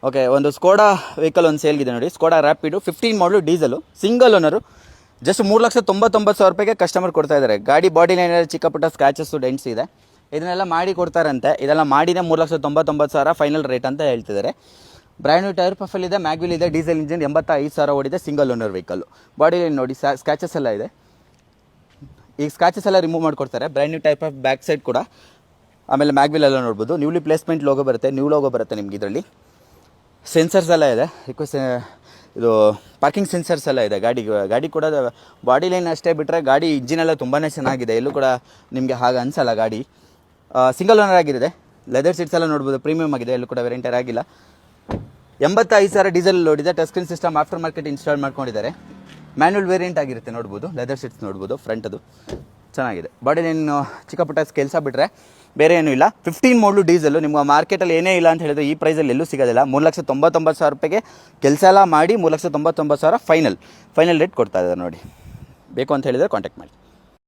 Okay, ಒಂದು Skoda vehicle ಒಂದು ಸೇಲ್ಗಿದೆ ನೋಡಿ. ಸ್ಕೋಡಾ ರ್ಯಾಪಿಡು 15 ಮಾಡಲು ಡೀಸೆಲು, ಸಿಂಗಲ್ ಓನರು, ಜಸ್ಟ್ 3,99,000 ರೂಪಾಯಿಗೆ ಕಸ್ಟಮರ್ ಕೊಡ್ತಾ ಇದ್ದಾರೆ. ಗಾಡಿ ಬಾಡಿ ಲೈನಲ್ಲಿ ಚಿಕ್ಕ ಪುಟ್ಟ ಸ್ಕ್ರಾಚಸ್ಸು ಡೆಂಟ್ಸ್ ಇದೆ, ಇದನ್ನೆಲ್ಲ ಮಾಡಿ ಕೊಡ್ತಾರಂತೆ. ಇದೆಲ್ಲ ಮಾಡಿನೇ 3,99,000 ಫೈನಲ್ ರೇಟ್ ಅಂತ ಹೇಳ್ತಿದ್ದಾರೆ. ಬ್ರ್ಯಾಂಡ್ ನ್ಯೂ ಟೈರ್ ಪಫಲ್ ಇದೆ, ಮ್ಯಾಗ್ವಿಲ್ ಇದೆ, ಡೀಸೆಲ್ ಇಂಜಿನ್, 85,000 ಓಡಿದೆ, single owner vehicle. Body line ನೋಡಿ, ಸ್ಕ್ರಾಚಸ್ ಎಲ್ಲ ಇದೆ. ಈಗ ಸ್ಕ್ರಾಚಸ್ ಎಲ್ಲ ರಿಮೂವ್ ಮಾಡಿಕೊಡ್ತಾರೆ. Brand new type of back side ಕೂಡ. ಆಮೇಲೆ ಮ್ಯಾಗ್ವಿಲ್ ಎಲ್ಲ ನೋಡ್ಬೋದು. ನ್ಯೂಲಿ ಪ್ಲೇಸ್ಮೆಂಟ್ ಲೋಗೋ ಬರುತ್ತೆ, ನ್ಯೂ ಲೋಗೋ ಬರುತ್ತೆ ನಿಮ್ಗೆ ಇದರಲ್ಲಿ. ಸೆನ್ಸರ್ಸ್ ಎಲ್ಲ ಇದೆ, ಇದು ಪಾರ್ಕಿಂಗ್ ಸೆನ್ಸರ್ಸ್ ಎಲ್ಲ ಇದೆ ಗಾಡಿ ಕೂಡ. ಬಾಡಿ ಲೈನ್ ಅಷ್ಟೇ ಬಿಟ್ಟರೆ ಗಾಡಿ ಇಂಜಿನೆಲ್ಲ ತುಂಬಾ ಚೆನ್ನಾಗಿದೆ, ಎಲ್ಲೂ ಕೂಡ ನಿಮಗೆ ಹಾಗೆ ಅನಿಸಲ್ಲ. ಗಾಡಿ ಸಿಂಗಲ್ ಓನರ್ ಆಗಿದೆ. ಲೆದರ್ ಸೀಟ್ಸ್ ಎಲ್ಲ ನೋಡ್ಬೋದು, ಪ್ರೀಮಿಯಮ್ ಆಗಿದೆ, ಎಲ್ಲೂ ಕೂಡ ವೇರಿಯಂಟರ್ ಆಗಿಲ್ಲ. 85,000 ಡೀಸೆಲ್ ಓಡಿದೆ. Touch screen system after market install ಮಾಡ್ಕೊಂಡಿದ್ದಾರೆ. ಮ್ಯಾನ್ಯುವಲ್ ವೇರಿಯಂಟ್ ಆಗಿರುತ್ತೆ, ನೋಡ್ಬೋದು. ಲೆದರ್ ಸೀಟ್ಸ್ ನೋಡ್ಬೋದು, ಫ್ರಂಟದು ಚೆನ್ನಾಗಿದೆ. ಬಾಡಿ ಲೈನ್ ಚಿಕ್ಕ ಪುಟ್ಟ ಕೆಲಸ ಬಿಟ್ಟರೆ ಬೇರೆ ಏನೂ ಇಲ್ಲ. 15 ಮಾಡಲು ಡೀಸೆಲು. ನಿಮ್ಗೆ ಮಾರ್ಕೆಟಲ್ಲಿ ಏನೇ ಇಲ್ಲ ಅಂತ ಹೇಳಿದ್ರೆ ಈ ಪ್ರೈಸಲ್ಲಿ ಎಲ್ಲೂ ಸಿಗೋದಿಲ್ಲ. 3,99,000 ರೂಪಾಯಿಗೆ ಕೆಲಸ ಎಲ್ಲ ಮಾಡಿ 3,99,000 ಫೈನಲ್ ರೇಟ್ ಕೊಡ್ತಾ ಇದ್ದಾರೆ ನೋಡಿ. ಬೇಕು ಅಂತ ಹೇಳಿದರೆ ಕಾಂಟ್ಯಾಕ್ಟ್ ಮಾಡಿ.